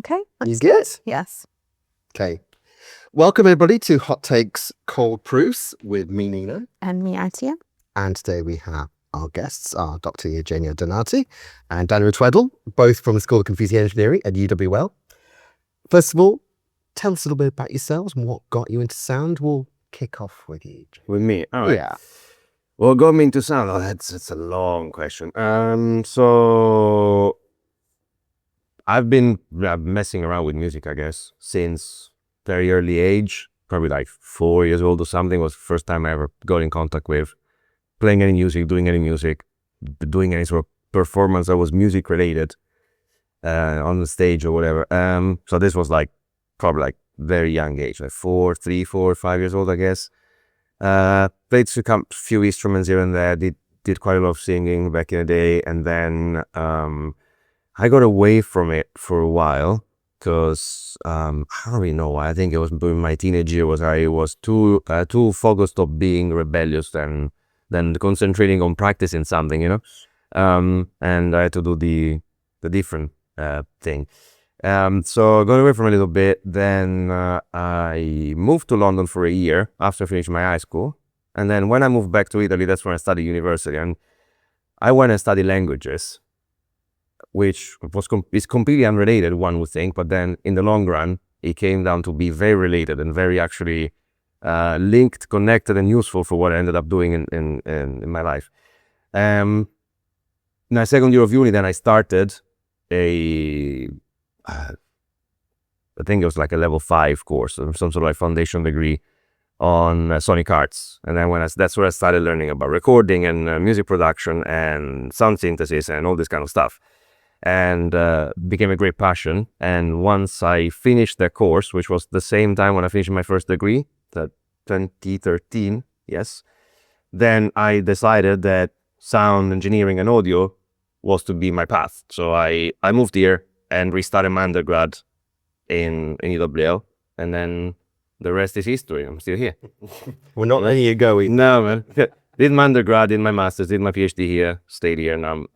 Okay. You good? Yes. Okay. Welcome everybody to Hot Takes Cold Proofs with me, Nino. And me, Atiyeh. And today we have our guests are Dr. Eugenio and Daniel and Daniel Tweddle, both from the School of Computer Engineering at UWL. First of all, tell us a little bit about yourselves and what got you into sound. We'll kick off with you. With me? All right. Yeah. What got me into sound? Oh, that's a long question. So I've been messing around with music, I guess, since very early age, probably like 4 years old or something was the first time I ever got in contact with playing any music, doing any sort of performance that was music related on the stage or whatever. So this was like probably like very young age, like 3, 4, 5 years old, I guess. Played a few instruments here and there, did quite a lot of singing back in the day, and then I got away from it for a while because I don't really know why. I think it was during my teenage year I was too focused on being rebellious than concentrating on practicing something, and I had to do the different thing. So got away from it a little bit. Then I moved to London for a year after finishing my high school, and then when I moved back to Italy, that's when I studied university, and I went and studied languages, which is completely unrelated, one would think, but then in the long run, it came down to be very related and very actually linked, connected, and useful for what I ended up doing in my life. In my second year of uni, then I started I think it was like a level 5 course, or some sort of like foundation degree on sonic arts. And then that's where I started learning about recording and music production and sound synthesis and all this kind of stuff. And became a great passion. And once I finished that course, which was the same time when I finished my first degree, that 2013, yes, then I decided that sound engineering and audio was to be my path. So I moved here and restarted my undergrad in UWL, and then the rest is history. I'm still here. We're not letting you go. No, man. Did my undergrad, did my master's, did my PhD here, stayed here, and I'm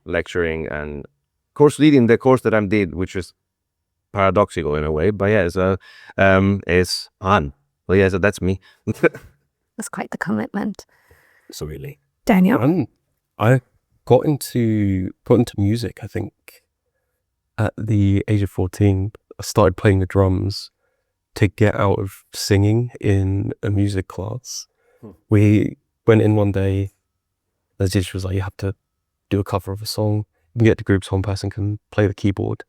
lecturing and course leading the course that I did, which is paradoxical in a way, but yeah, it's fun. Well, yeah, so that's me. That's quite the commitment. So really, Daniel? I got into music, I think, at the age of 14. I started playing the drums to get out of singing in a music class. We went in one day, the teacher was like, you have to do a cover of a song. You can get to groups, one person can play the keyboard,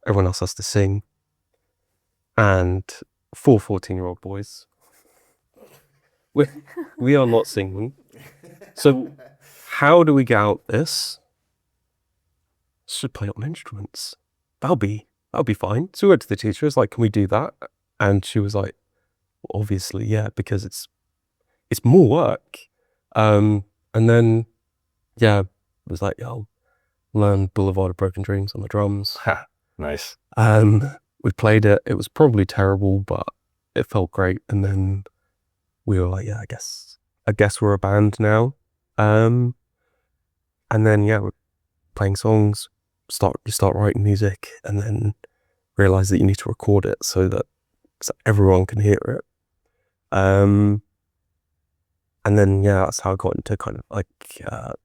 everyone else has to sing. And 4 14-year-old boys, we are not singing. So how do we get out this? Should play on instruments. That'll be fine. So we went to the teacher, I was like, can we do that? And she was like, well, obviously, yeah, because it's more work. And then, yeah, it was like, I'll learn Boulevard of Broken Dreams on the drums. Nice. We played it. It was probably terrible, but it felt great. And then we were like, yeah, I guess we're a band now. And then, yeah, we're playing songs, you start writing music, and then realize that you need to record it so that everyone can hear it. And then, yeah, that's how I got into kind of like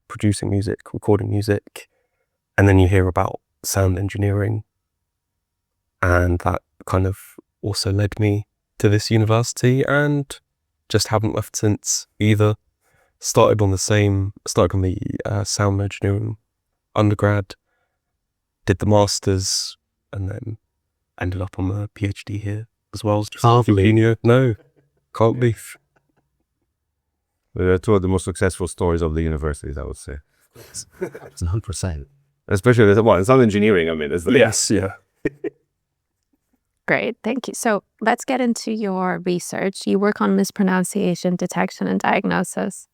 producing music, recording music. And then you hear about sound engineering, and that kind of also led me to this university, and just haven't left since either. Started on the sound engineering undergrad, did the masters, and then ended up on the PhD here as well. Can't believe. No, can't believe. They're two of the most successful stories of the universities, I would say. It's 100%. Especially in sound engineering, I mean. Yes, yeah. Great, thank you. So let's get into your research. You work on mispronunciation, detection, and diagnosis.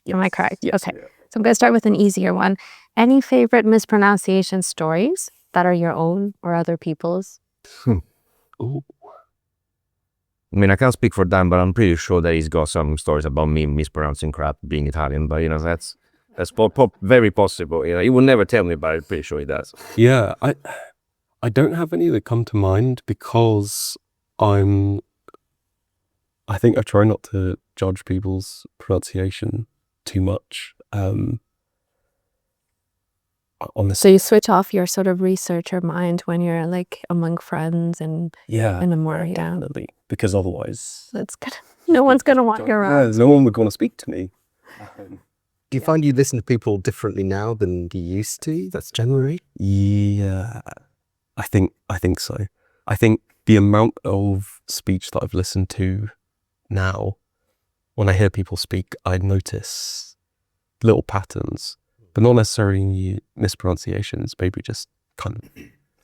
Yes. Am I correct? Yes. Okay. Yeah. So I'm going to start with an easier one. Any favorite mispronunciation stories that are your own or other people's? Ooh. I mean, I can't speak for Dan, but I'm pretty sure that he's got some stories about me mispronouncing crap, being Italian. But that's very possible. He would never tell me, but I'm pretty sure he does. Yeah, I don't have any that come to mind because I think I try not to judge people's pronunciation too much. On this, So you switch off your sort of researcher mind when you're like among friends and yeah, in a more, yeah. definitely, because otherwise, That's good. No one's going to want your around. no one would want to speak to me. Do you find you listen to people differently now than you used to? That's generally. Yeah, I think so. I think the amount of speech that I've listened to now, when I hear people speak, I notice little patterns, but not necessarily mispronunciations, maybe just kind of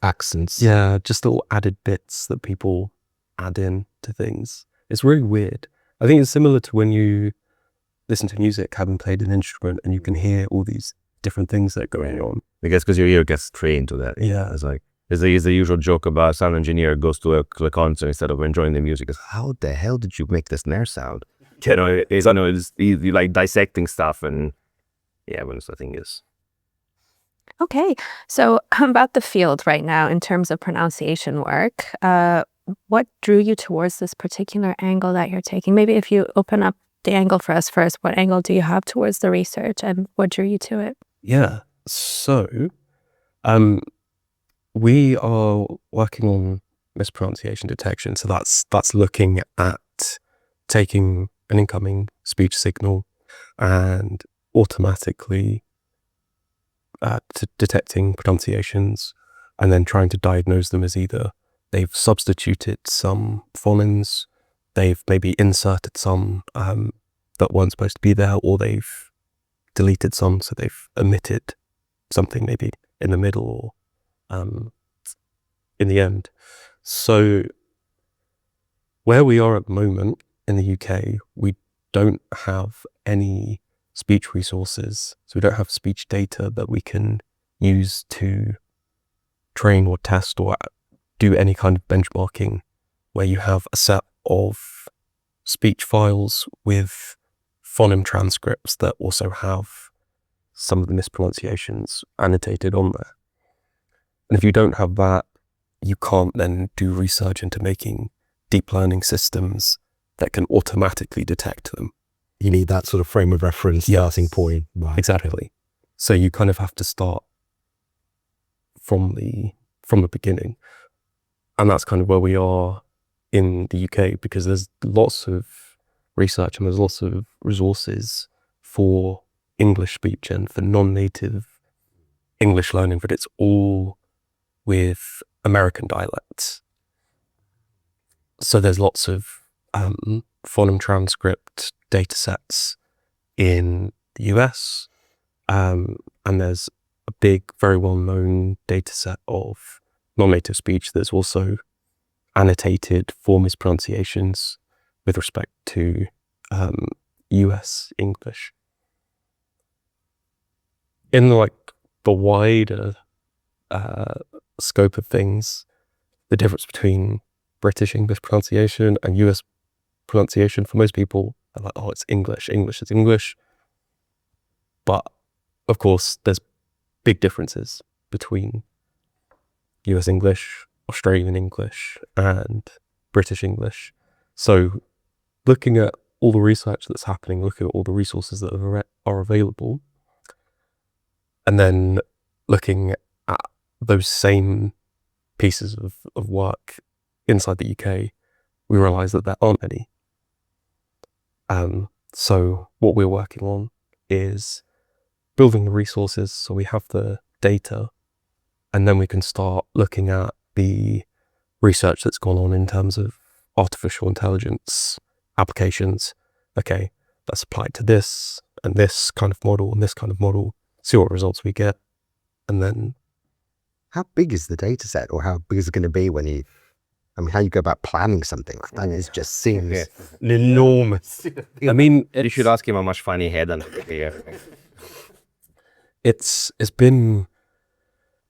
Accents. yeah, just little added bits that people add in to things. It's really weird. I think it's similar to when you listen to music having played an instrument and you can hear all these different things that are going on. I guess because your ear gets trained to that. Yeah. It's like, there's the usual joke about a sound engineer goes to a concert instead of enjoying the music. It's, how the hell did you make this snare sound? You know, it's you like dissecting stuff, and yeah, when the thing is. Okay, so about the field right now in terms of pronunciation work, what drew you towards this particular angle that you're taking? Maybe if you open up the angle for us first, what angle do you have towards the research and what drew you to it? Yeah. So, we are working on mispronunciation detection. So that's looking at taking an incoming speech signal and automatically detecting pronunciations and then trying to diagnose them as either they've substituted some phonemes, they've maybe inserted some that weren't supposed to be there, or they've deleted some, so they've omitted something maybe in the middle or in the end. So where we are at the moment in the UK, we don't have any speech resources. So we don't have speech data that we can use to train or test or do any kind of benchmarking where you have a set of speech files with phoneme transcripts that also have some of the mispronunciations annotated on there. And if you don't have that, you can't then do research into making deep learning systems that can automatically detect them. You need that sort of frame of reference starting point. Right. Exactly. So you kind of have to start from the beginning. And that's kind of where we are in the UK, because there's lots of research and there's lots of resources for English speech and for non-native English learning, but it's all with American dialects. So there's lots of phoneme transcript datasets in the US, and there's a big, very well-known dataset of non-native speech that's also annotated for mispronunciations with respect to US English. In the wider scope of things, the difference between British English pronunciation and US pronunciation, for most people, are like, oh, it's English. English is English. But of course, there's big differences between US English, Australian English, and British English. So looking at all the research that's happening, looking at all the resources that are available, and then looking at those same pieces of work inside the UK, we realize that there aren't any. So what we're working on is building the resources so we have the data, and then we can start looking at the research that's gone on in terms of artificial intelligence applications. Okay, let's apply it to this and this kind of model and this kind of model, see what results we get, and then... How big is the data set, or how big is it going to be when you, I mean, how you go about planning something like that? It just seems enormous. I mean, You should ask him how much fun he had on the it's been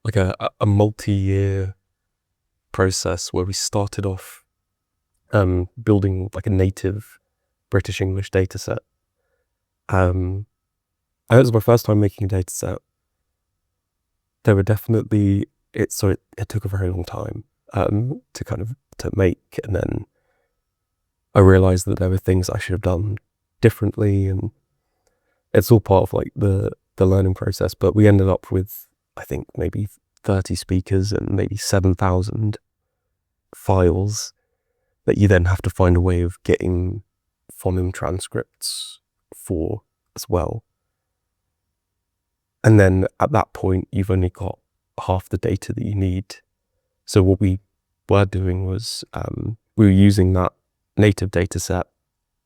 like a multi-year process where we started off building like a native British English data set. And it was my first time making a data set. There were definitely it took a very long time to make, and then I realized that there were things I should have done differently, and it's all part of like the learning process. But we ended up with, I think, maybe 30 speakers and maybe 7,000 files that you then have to find a way of getting phoneme transcripts for as well. And then at that point, you've only got half the data that you need. So what we were doing was we were using that native data set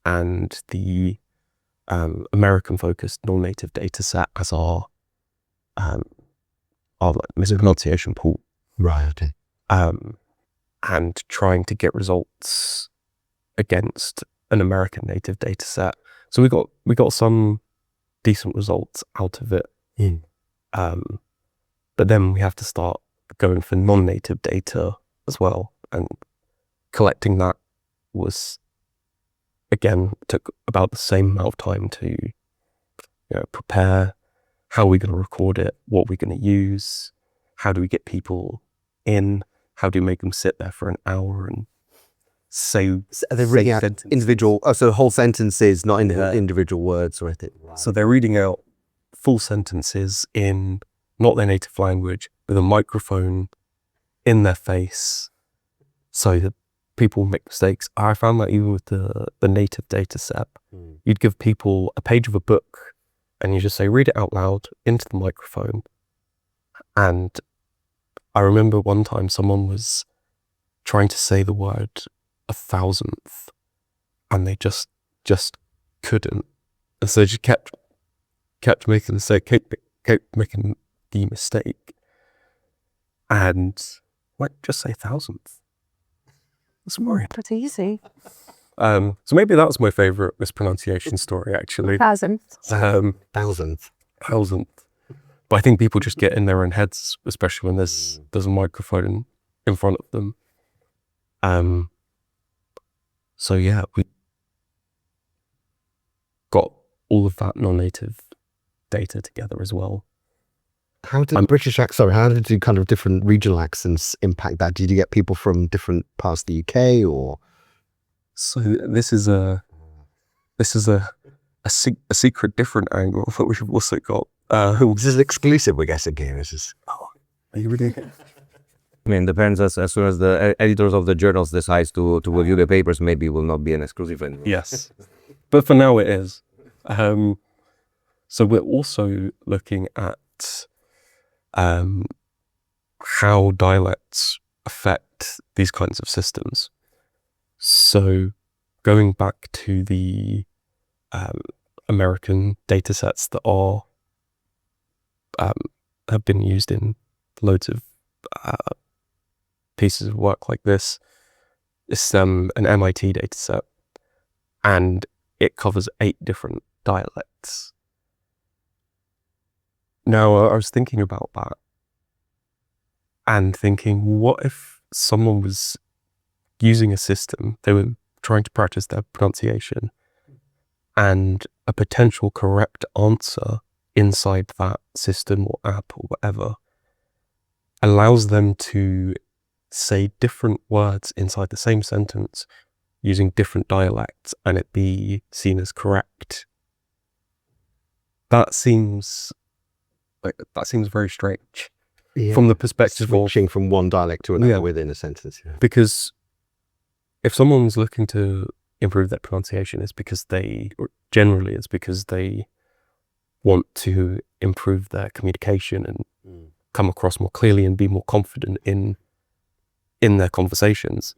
and the American-focused non-native data set as our mispronunciation pool. Right, okay. And trying to get results against an American native data set. So we got some decent results out of it. But then we have to start going for non-native data as well, and collecting that took about the same amount of time to prepare. How are we going to record it? What are we going to use? How do we get people in? How do you make them sit there for an hour and say? Are they reading out individual? Oh, so whole sentences, not individual words or anything. Right. So they're reading out full sentences in not their native language with a microphone in their face, so that people make mistakes. I found that even with the native data set, you'd give people a page of a book and you just say, read it out loud into the microphone. And I remember one time someone was trying to say the word 1,000th and they just couldn't. And so they just kept making the mistake, kept making the mistake. And just say 1,000th. That's worrying. Pretty easy. So maybe that was my favorite mispronunciation story, actually. 1,000. 1,000th. 1,000th. But I think people just get in their own heads, especially when there's a microphone in front of them. So yeah, we got all of that non-native data together as well. How did how did kind of different regional accents impact that? Did you get people from different parts of the UK or? So this is a secret different angle that we've also got. This is exclusive, we're guessing here. This is. Are you really? I mean, depends as soon as the editors of the journals decides to review the papers, maybe it will not be an exclusive anymore. Yes, but for now it is. So we're also looking at how dialects affect these kinds of systems. So going back to the American data sets that are have been used in loads of pieces of work like this, it's an MIT data set, and it covers 8 different dialects. Now, I was thinking about that and thinking, what if someone was using a system, they were trying to practice their pronunciation, and a potential correct answer inside that system or app or whatever allows them to say different words inside the same sentence using different dialects and it be seen as correct. That seems very strange from the perspective switching from one dialect to another within a sentence. Yeah. Because if someone's looking to improve their pronunciation, it's because they want to improve their communication and come across more clearly and be more confident in their conversations.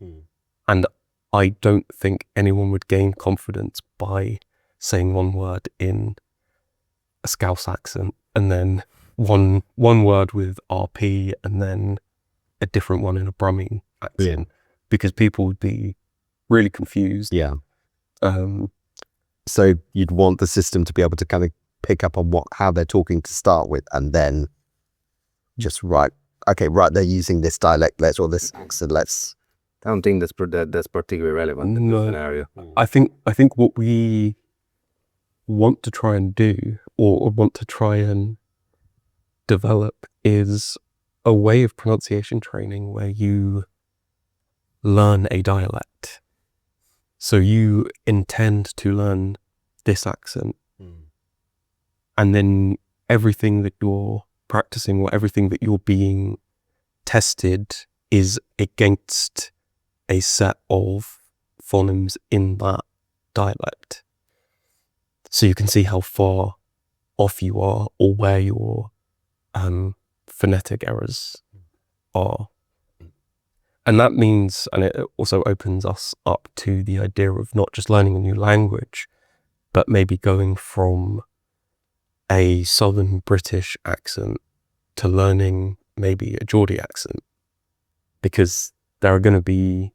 And I don't think anyone would gain confidence by saying one word in a Scouse accent and then one word with RP and then a different one in a Brummie accent, because people would be really confused. Yeah. So you'd want the system to be able to kind of pick up on how they're talking to start with, and then just they're using this dialect, or this accent, I don't think that's particularly relevant in this scenario. I think what we want to try and do, or want to try and develop, is a way of pronunciation training where you learn a dialect. So you intend to learn this accent, and then everything that you're practicing or everything that you're being tested is against a set of phonemes in that dialect. So you can see how far off you are or where your phonetic errors are. And that means, and it also opens us up to the idea of not just learning a new language, but maybe going from a Southern British accent to learning maybe a Geordie accent, because there are going to be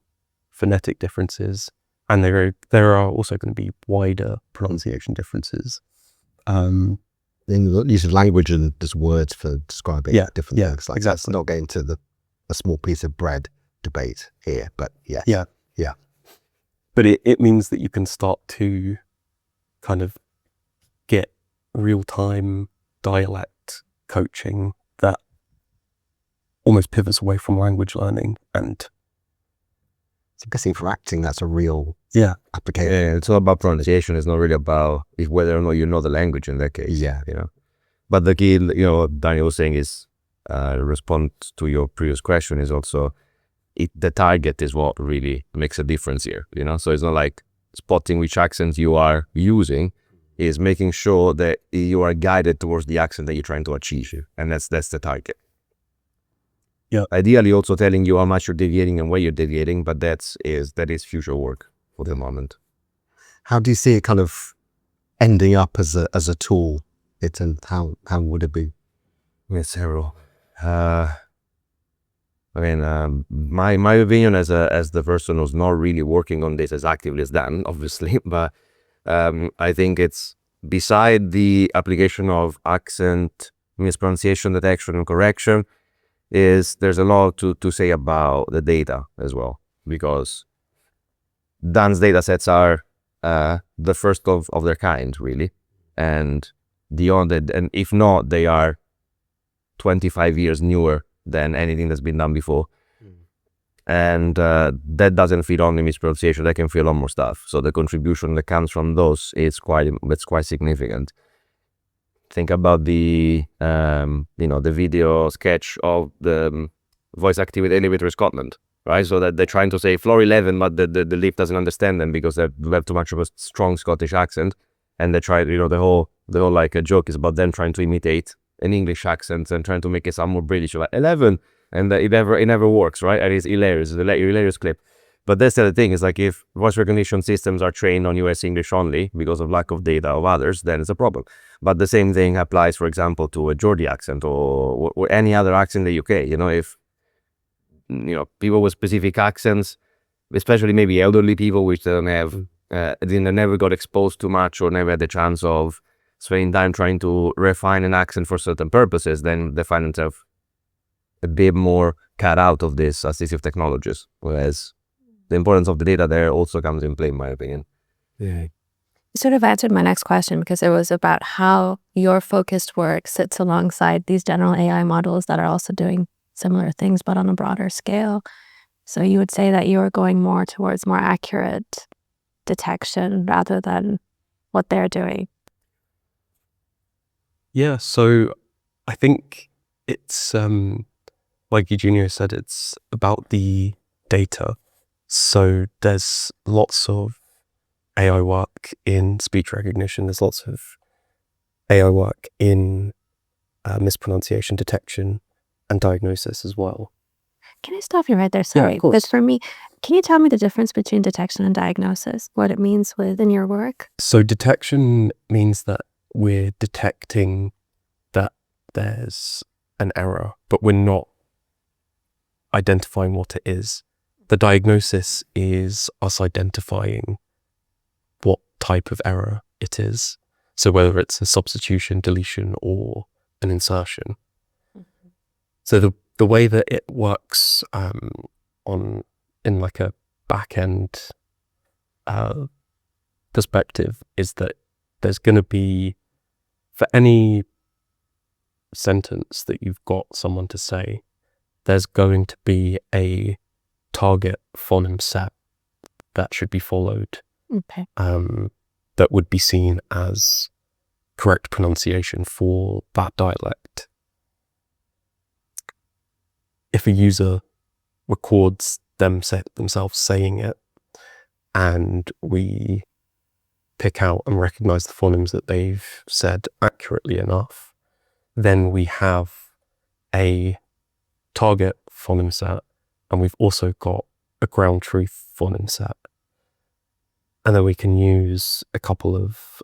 phonetic differences, and there are also going to be wider pronunciation differences. In the use of language and just words for describing different things. Like exactly. That's not getting to a small piece of bread debate here, but yes. Yeah. But it means that you can start to kind of get real-time dialect coaching that almost pivots away from language learning. And so I'm guessing for acting, that's a real application. Yeah, it's all about pronunciation. It's not really about whether or not you know the language in that case. Yeah. You know. But the key, Daniel was saying is, respond to your previous question is also, the target is what really makes a difference here. So it's not like spotting which accents you are using, is making sure that you are guided towards the accent that you're trying to achieve, and that's the target. Yeah. Ideally, also telling you how much you're deviating and where you're deviating, but that is future work for the moment. How do you see it kind of ending up as a tool? And how would it be? Yes, several. My opinion as the person who's not really working on this as actively as Dan, obviously, but I think it's beside the application of accent mispronunciation detection and correction, there's a lot to say about the data as well, because Dan's data sets are the first of their kind, really, and beyond it, and if not, they are 25 years newer than anything that's been done before. And that doesn't fit only mispronunciation, that can fit a lot more stuff. So the contribution that comes from those is quite significant. Think about the the video sketch of the voice activated elevator in Scotland, right? So that they're trying to say floor 11, but the lift doesn't understand them because they have too much of a strong Scottish accent, and they try, the whole like a joke is about them trying to imitate an English accent and trying to make it sound more British, like 11, and it never works, right? And it's hilarious. It's a hilarious clip. But that's the other thing, is like, if voice recognition systems are trained on US English only because of lack of data of others, then it's a problem. But the same thing applies, for example, to a Geordie accent or any other accent in the UK. If people with specific accents, especially maybe elderly people, which they don't have, they never got exposed to much or never had the chance of spending time trying to refine an accent for certain purposes, then they find themselves a bit more cut out of this assistive technologies. Whereas the importance of the data there also comes in play, in my opinion. Yeah. You sort of answered my next question, because it was about how your focused work sits alongside these general AI models that are also doing similar things, but on a broader scale. So you would say that you are going more towards more accurate detection rather than what they're doing. yeah, so I think it's like Eugenio said, it's about the data. So there's lots of AI work in speech recognition. There's lots of AI work in mispronunciation detection and diagnosis as well. Can I stop you right there? Sorry. of course. Because for me, can you tell me the difference between detection and diagnosis? What it means within your work? So detection means that we're detecting that there's an error, but we're not identifying what it is. The diagnosis is us identifying what type of error it is. So whether it's a substitution, deletion, or an insertion. Mm-hmm. So the way that it works in like a back-end perspective is that there's going to be, for any sentence that you've got someone to say, there's going to be a target phoneme set that should be followed, Okay. that would be seen as correct pronunciation for that dialect. If a user records themselves saying it, and we pick out and recognize the phonemes that they've said accurately enough, then we have a target phoneme set, and we've also got a ground truth phoneme set. And then we can use a couple of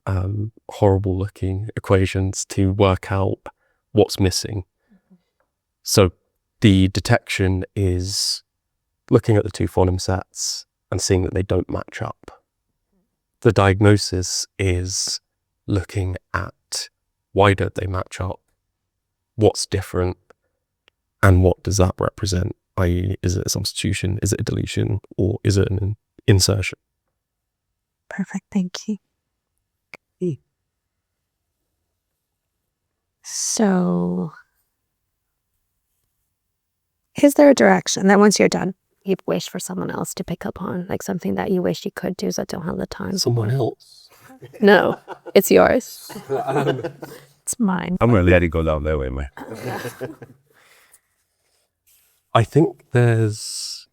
horrible looking equations to work out what's missing. So the detection is looking at the two phoneme sets and seeing that they don't match up. The diagnosis is looking at why don't they match up, what's different, and what does that represent? I.e., is it a substitution, is it a deletion, or is it an insertion? Perfect. Thank you. So, is there a direction that once you're done, you wish for someone else to pick up on, like something that you wish you could do but don't have the time? Someone else? No, it's yours. It's mine. I'm gonna let it go down that way, man. I think there's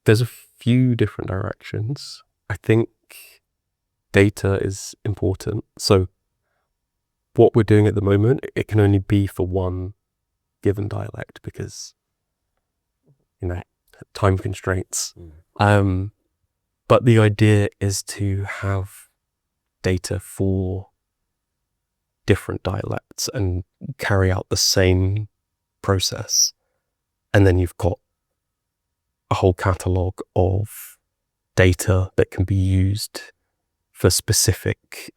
a few different directions. I think data is important. So what we're doing at the moment, it can only be for one given dialect because, time constraints. But the idea is to have data for different dialects and carry out the same process. And then you've got a whole catalogue of data that can be used for specific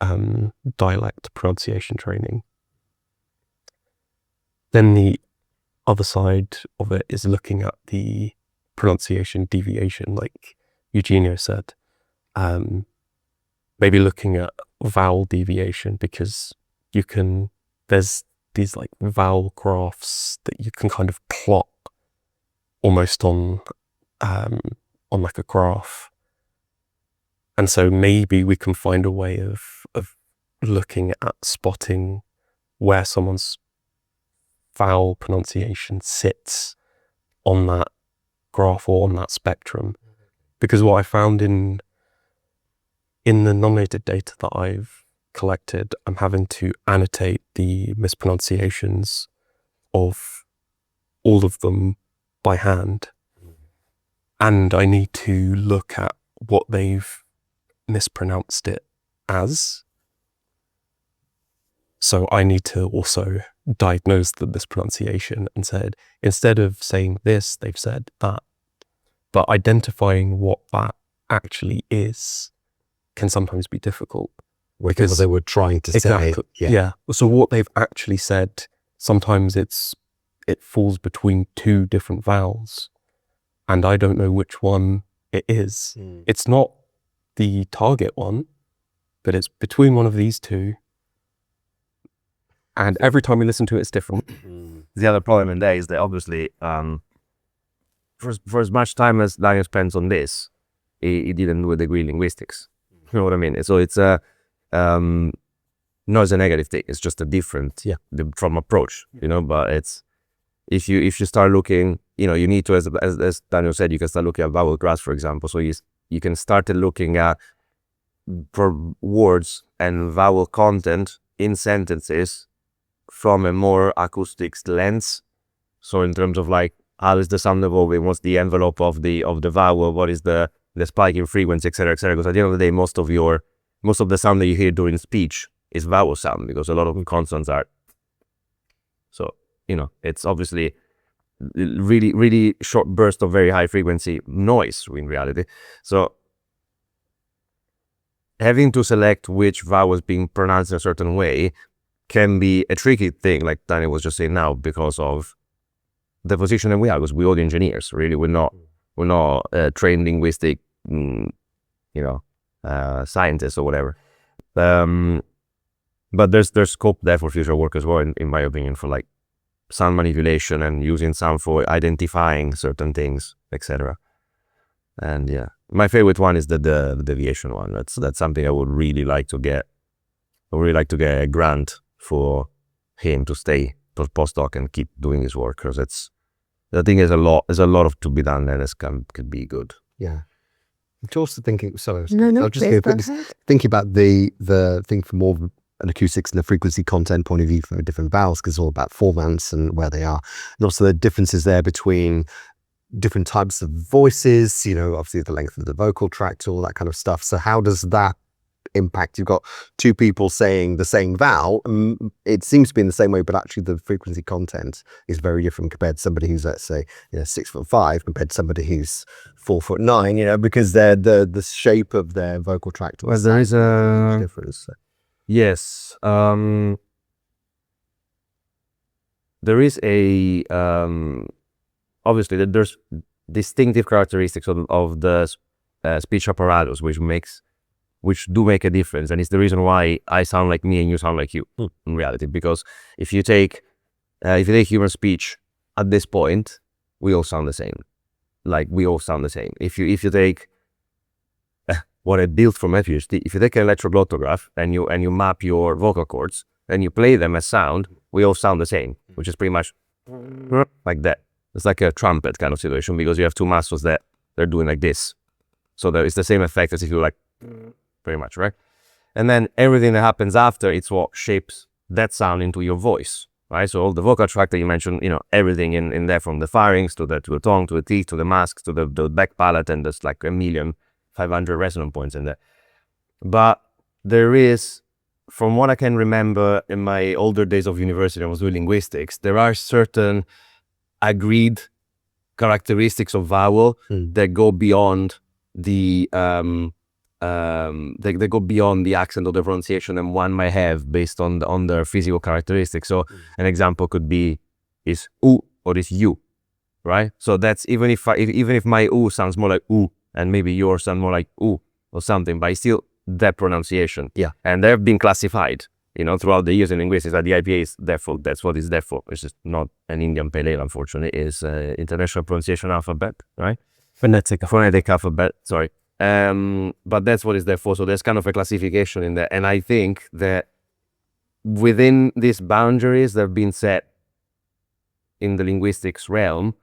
dialect pronunciation training. Then the other side of it is looking at the pronunciation deviation, like Eugenio said. Maybe looking at vowel deviation, because there's these like vowel graphs that you can kind of plot almost on like a graph. And so maybe we can find a way of looking at spotting where someone's vowel pronunciation sits on that graph or on that spectrum. Because what I found in the nominated data that I've collected, I'm having to annotate the mispronunciations of all of them by hand. And I need to look at what they've mispronounced it as. So I need to also diagnose the mispronunciation and said, instead of saying this, they've said that. But identifying what that actually is can sometimes be difficult. Because they were trying to say. Yeah. So what they've actually said, sometimes it falls between two different vowels, and I don't know which one it is. It's not the target one, but it's between one of these two. And every time we listen to it, it's different. The other problem in there is that obviously, for as much time as Daniel spends on this, he didn't do a degree in linguistics. You know what I mean? So it's not as a negative thing. It's just a different from approach. But it's if you start looking, you need to, as Daniel said, you can start looking at vowel graphs, for example. So you can start looking at for words and vowel content in sentences from a more acoustic lens. So in terms of like, how is the sound evolving? What's the envelope of the vowel? What is the spike in frequency, etc., etc. Because at the end of the day, most of the sound that you hear during speech is vowel sound, because a lot of the consonants are. So it's obviously really, really short burst of very high frequency noise in reality. So having to select which vowel is being pronounced in a certain way can be a tricky thing, like Daniel was just saying now, because of the position that we are, because we're all engineers. Really, we're not trained linguistic, scientists or whatever. But there's scope there for future work as well, in my opinion, for like sound manipulation and using sound for identifying certain things, etc. And yeah, my favorite one is the deviation one. That's something I would really like to get. I would really like to get a grant for him to stay postdoc and keep doing his work, because I think there's a lot of to be done, and it could be good. Yeah. I'm also thinking, sorry, No, I'll just please go just ahead. thinking about the thing from more of an acoustics and a frequency content point of view for different vowels, because it's all about formants and where they are. And also the differences there between different types of voices, you know, obviously the length of the vocal tract, all that kind of stuff. So how does that impact? You've got two people saying the same vowel, it seems to be in the same way, but actually the frequency content is very different compared to somebody who's, let's say, 6'5" compared to somebody who's 4'9", because they're the shape of their vocal tract. Well, there is a difference. So. Yes, there is a obviously there's distinctive characteristics of the speech apparatus which do make a difference, and it's the reason why I sound like me and you sound like you in reality. Because if you take human speech at this point, we all sound the same. Like, we all sound the same. If you take what I built for my PhD, if you take an electroglottograph and you map your vocal cords and you play them as sound, we all sound the same, which is pretty much like that. It's like a trumpet kind of situation, because you have two muscles that they're doing like this. So it's the same effect as if you like, pretty much, right? And then everything that happens after, it's what shapes that sound into your voice, right? So all the vocal tract that you mentioned, everything in there, from the pharynx to the tongue, to the teeth, to the masks, to the back palate, and there's like 1,500,000 resonant points in there. But there is, from what I can remember in my older days of university, I was doing linguistics, there are certain agreed characteristics of vowel that go beyond the they go beyond the accent or the pronunciation, and one might have based on their physical characteristics. So an example could be is oo or is you, right? So that's even if my oo sounds more like oo and maybe yours sound more like oo or something, but it's still that pronunciation. Yeah. And they've been classified, throughout the years in linguistics, that the IPA is there for, that's what it's there for. It's just not an Indian Pale Ale, unfortunately. It's International Pronunciation Alphabet, right? Phonetic alphabet, sorry. But that's what it's there for. So there's kind of a classification in there. And I think that within these boundaries that have been set in the linguistics realm,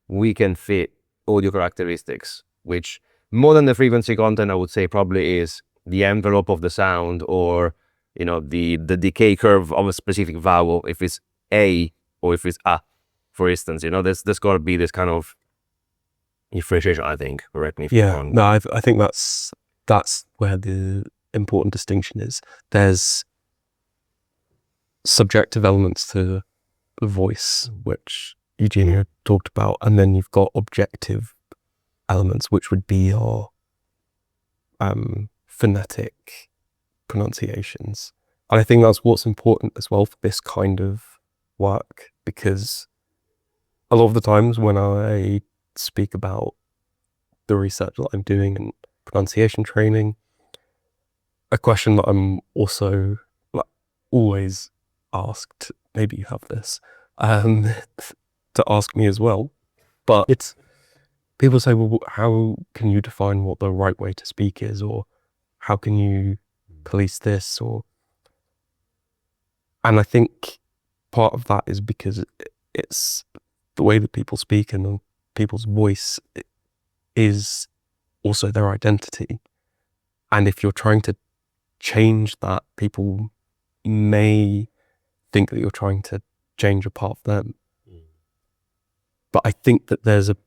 we can fit audio characteristics, which more than the frequency content, I would say probably is the envelope of the sound, or the decay curve of a specific vowel, if it's a or if it's a, for instance. There's got to be this kind of differentiation, I think. Correct me if I'm wrong. No, I think that's where the important distinction is. There's subjective elements to the voice, which Eugenio talked about, and then you've got objective elements, which would be your phonetic pronunciations. And I think that's what's important as well for this kind of work, because a lot of the times when I speak about the research that I'm doing and pronunciation training, a question that I'm also always asked, maybe you have this, to ask me as well, but it's people say, well, how can you define what the right way to speak is, or how can you police this, and I think part of that is because it's the way that people speak, and people's voice is also their identity. And if you're trying to change that, people may think that you're trying to change a part of them. But I think that there's a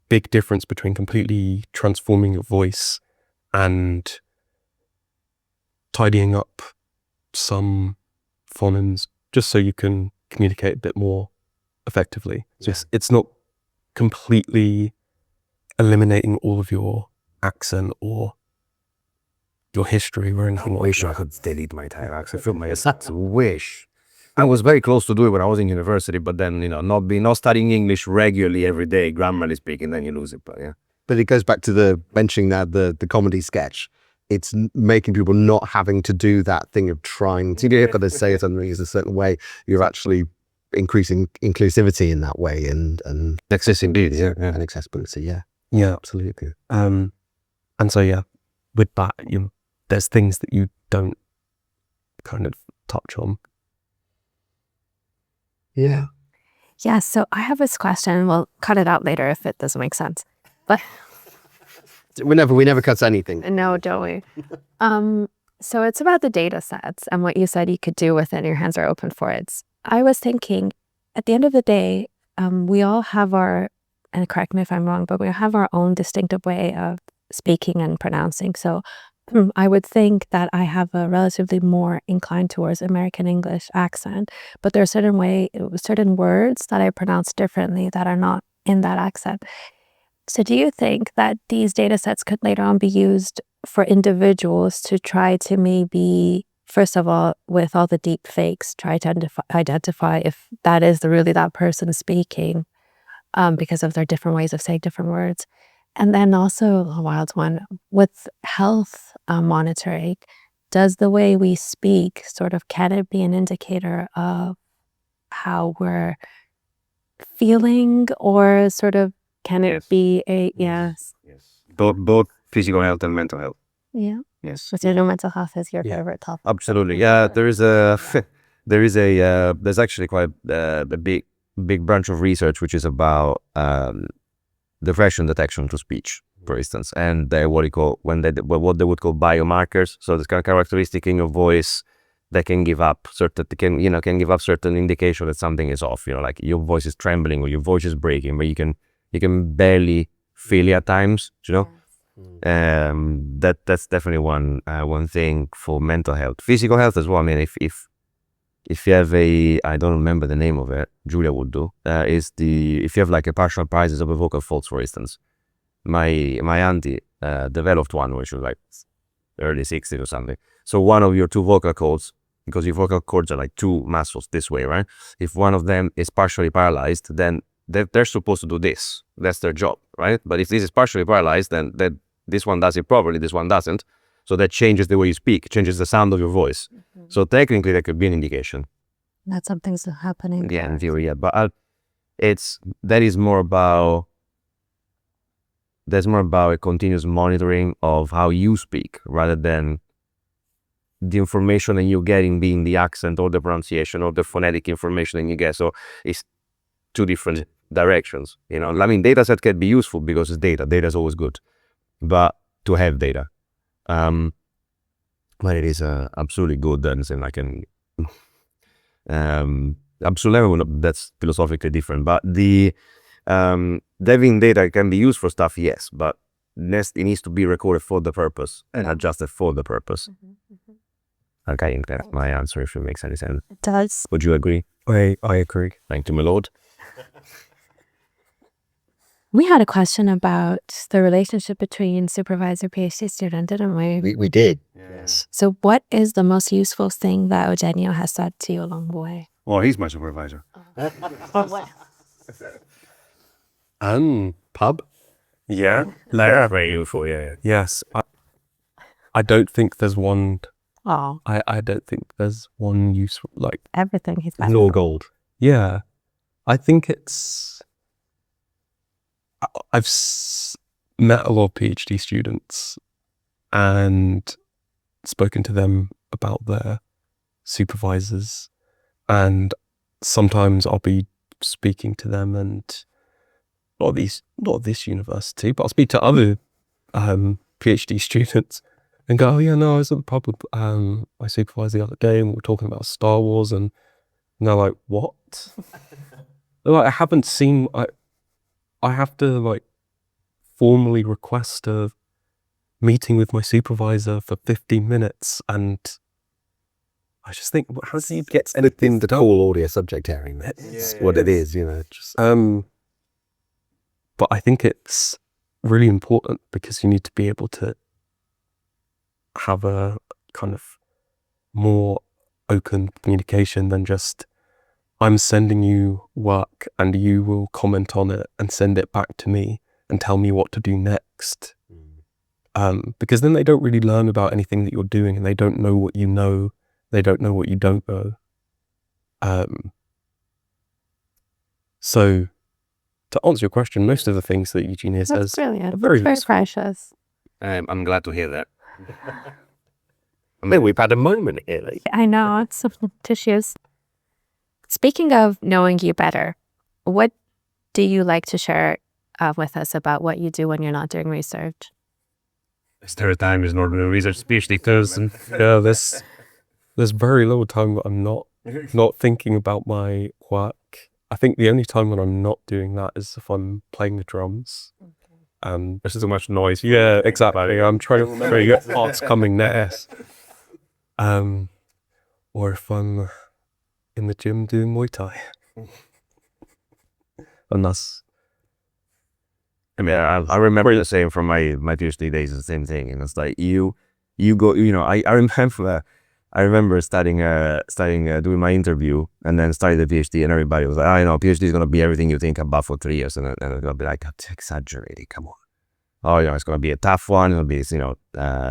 big difference between completely transforming your voice and tidying up some phonemes just so you can communicate a bit more effectively. So it's not completely eliminating all of your accent or your history or anything. I wish I could delete my entire accent from my wish. I was very close to do it when I was in university, but then not studying English regularly every day, grammarly speaking, then you lose it. But yeah. But it goes back to the mentioning that the comedy sketch. It's making people not having to do that thing of trying to, you've got to say something is a certain way. You're actually increasing inclusivity in that way and Accessibility, yeah. and accessibility. Yeah, Yeah. absolutely. And so, yeah, with that, there's things that you don't kind of touch on. Yeah. Yeah, so I have this question. We'll cut it out later if it doesn't make sense. But We never cut anything. no, don't we? So it's about the data sets and what you said you could do with it. Your hands are open for it. I was thinking, at the end of the day, we all have our, and correct me if I'm wrong, but we have our own distinctive way of speaking and pronouncing. So I would think that I have a relatively more inclined towards American English accent, but there are certain words that I pronounce differently that are not in that accent. So do you think that these data sets could later on be used for individuals to try to maybe, first of all, with all the deep fakes, try to identify if that is really that person speaking because of their different ways of saying different words? And then also, a wild one, with health monitoring, does the way we speak can it be an indicator of how we're feeling, or can it Yes. be a, yes. Both physical health and mental health. Yeah. Yes. Which I know mental health is your Yeah. favorite topic. Absolutely. Yeah, there's actually quite a big branch of research which is about depression detection through speech, for instance, and what they would call biomarkers. So this kind of characteristic in your voice that can give up certain indication that something is off. Like your voice is trembling or your voice is breaking, but you can barely feel it at times. That's definitely one thing for mental health. Physical health as well. I mean, if you have I don't remember the name of it, Julia would do, if you have like a partial paralysis of a vocal folds, for instance. My auntie developed one, which was like early 60s or something. So one of your two vocal cords, because your vocal cords are like two muscles this way, right? If one of them is partially paralyzed, then they're supposed to do this. That's their job, right? But if this is partially paralyzed, then this one does it properly, this one doesn't. So that changes the way you speak, changes the sound of your voice. So technically that could be an indication. That something's happening. Yeah, in theory, yeah. But that is more about a continuous monitoring of how you speak rather than the information that you're getting being the accent or the pronunciation or the phonetic information that you get. So it's two different directions. I mean, dataset can be useful because it's data. Data is always good, but to have data, but it is absolutely good. And I can absolutely, that's philosophically different. But the having data can be used for stuff, yes, but it needs to be recorded for the purpose and adjusted for the purpose. Okay, I think that's my answer, if it makes any sense. It does. Would you agree? I agree. Thank you, my lord. We had a question about the relationship between supervisor PhD student, didn't we? We did. Yes. So what is the most useful thing that Eugenio has said to you along the way? Well, he's my supervisor. Pub. Yeah. Very useful, yeah. Yes. I don't think there's one. Oh, I don't think there's one useful, like, everything he's got. Law gold. yeah. I think it's. I've met a lot of PhD students and spoken to them about their supervisors, and sometimes I'll be speaking to them, and not this university, but I'll speak to other PhD students and go, oh yeah, no, I was at the pub with my supervisor the other day and we were talking about Star Wars, and they're like, what? They're like, I haven't seen, I have to like formally request a meeting with my supervisor for 15 minutes, and I just think, how do you get anything The whole audio subject hearing. That's what it is, just but I think it's really important because you need to be able to have a kind of more open communication than just, I'm sending you work and you will comment on it and send it back to me and tell me what to do next. Because then they don't really learn about anything that you're doing, and they don't know what you know. They don't know what you don't know. So to answer your question, most of the things that Eugenia That's says brilliant. are very Very precious. I'm glad to hear that. I mean, we've had a moment here. Like, I know, it's some tissues. Speaking of knowing you better, what do you like to share with us about what you do when you're not doing research? There time is not doing research, especially because yeah, there's very little time that I'm not thinking about my work. I think the only time when I'm not doing that is if I'm playing the drums. there's so much noise. Yeah, exactly. I'm trying to remember what part's coming next. Or if I'm in the gym doing Muay Thai. And that's... I mean, I remember the same from my PhD days, the same thing. And it's like, you go, I remember studying, doing my interview and then starting the PhD, and everybody was like, I know, PhD is going to be everything you think about for 3 years. And it's going to be like, that's exaggerating, come on. Oh, it's going to be a tough one. It'll be,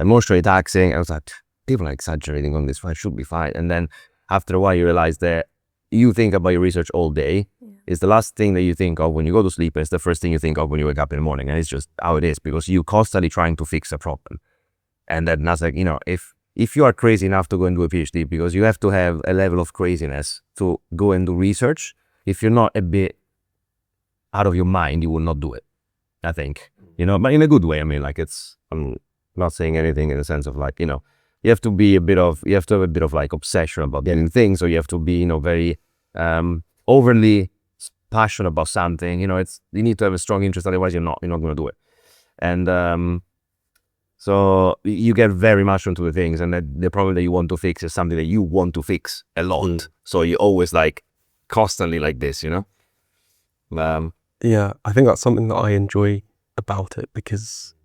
emotionally taxing. I was like, people are exaggerating on this one, it should be fine. And then after a while, you realize that you think about your research all day. It's the last thing that you think of when you go to sleep. It's the first thing you think of when you wake up in the morning. And it's just how it is, because you're constantly trying to fix a problem. And then that's like, if you are crazy enough to go and do a PhD, because you have to have a level of craziness to go and do research. If you're not a bit out of your mind, you will not do it, I think. But in a good way. I mean, like, I'm not saying anything in the sense of like, you have to have a bit of like obsession about getting things, or you have to be, very overly passionate about something. You need to have a strong interest, otherwise you're not going to do it. And so you get very much into the things, and the problem that you want to fix is something that you want to fix a lot. So you're always like constantly like this, Yeah, I think that's something that I enjoy about it, because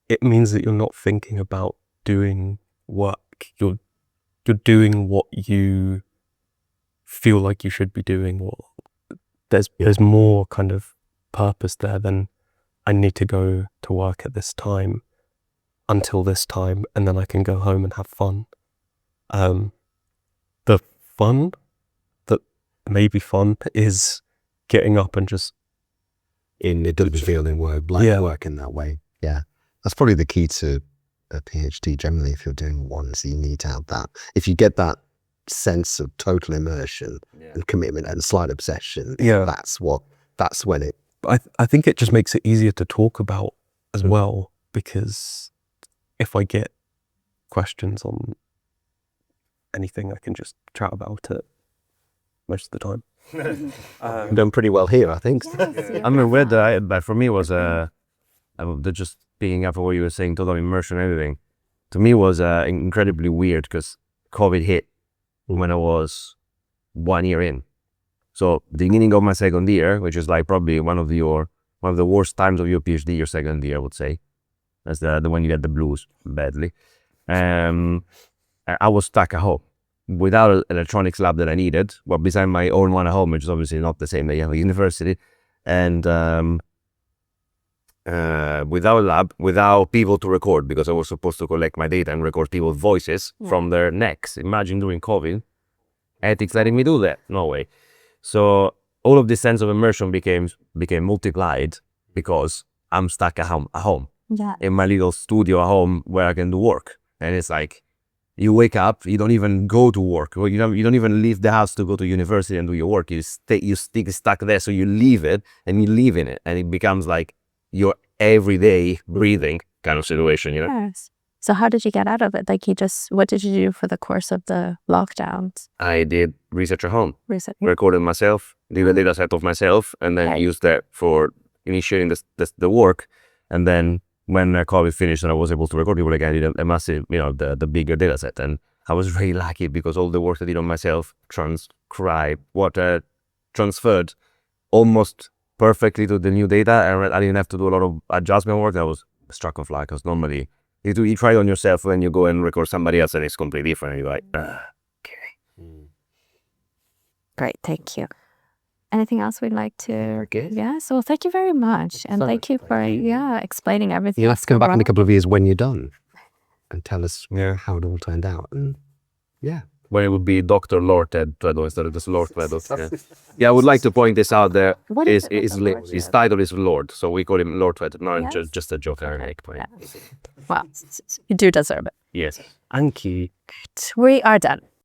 it means that you're not thinking about doing work. You're doing what you feel like you should be doing. There's more kind of purpose there than I need to go to work at this time until this time, and then I can go home and have fun. The fun that may be fun is getting up and just in it doesn't feel in work in that way. Yeah, that's probably the key to a PhD generally. If you're doing one, so you need to have that. If you get that sense of total immersion and commitment and slight obsession, that's when it. I think it just makes it easier to talk about as well, because if I get questions on anything, I can just chat about it most of the time. I've done pretty well here, I think. I'm aware that for me was just picking up on what you were saying, total immersion and everything. To me was incredibly weird, because COVID hit when I was 1 year in. So the beginning of my second year, which is like probably one of the worst times of your PhD, your second year, I would say. That's the one you get the blues badly. I was stuck at home without an electronics lab that I needed. Well, beside my own one at home, which is obviously not the same that you have at university. And without a lab, without people to record, because I was supposed to collect my data and record people's voices from their necks. Imagine during COVID, ethics letting me do that? No way. So all of this sense of immersion became multiplied, because I'm stuck at home in my little studio at home where I can do work. And it's like, you wake up, you don't even go to work, or you don't even leave the house to go to university and do your work. You stick stuck there, so you leave it and you live in it, and it becomes like your everyday breathing kind of situation, Yes. So how did you get out of it? Like, what did you do for the course of the lockdowns? I did research at home. Research. Recorded myself, did a data set of myself, and then used that for initiating the work. And then when COVID finished and I was able to record people again, I did a massive, the bigger data set. And I was really lucky, because all the work I did on myself transferred almost perfectly to the new data. And I didn't have to do a lot of adjustment work. That was a stroke of luck, because normally you try it on yourself, and you go and record somebody else, and it's completely different. And you're like, okay. Great, thank you. Anything else we'd like to? Good. Yeah, so thank you very much. And thank you for explaining everything. You'll have to come back in a couple of years when you're done and tell us how it all turned out. And Where it would be Dr. Lord Ted Tweddle instead of just Lord Tweddle. Yeah. Yeah, I would like to point this out there. What is it with the Lord? His title is Lord, so we call him Lord Tweddle. No, Yes. just a joke I make. Yeah. Well, you do deserve it. Yes. Thank you. We are done.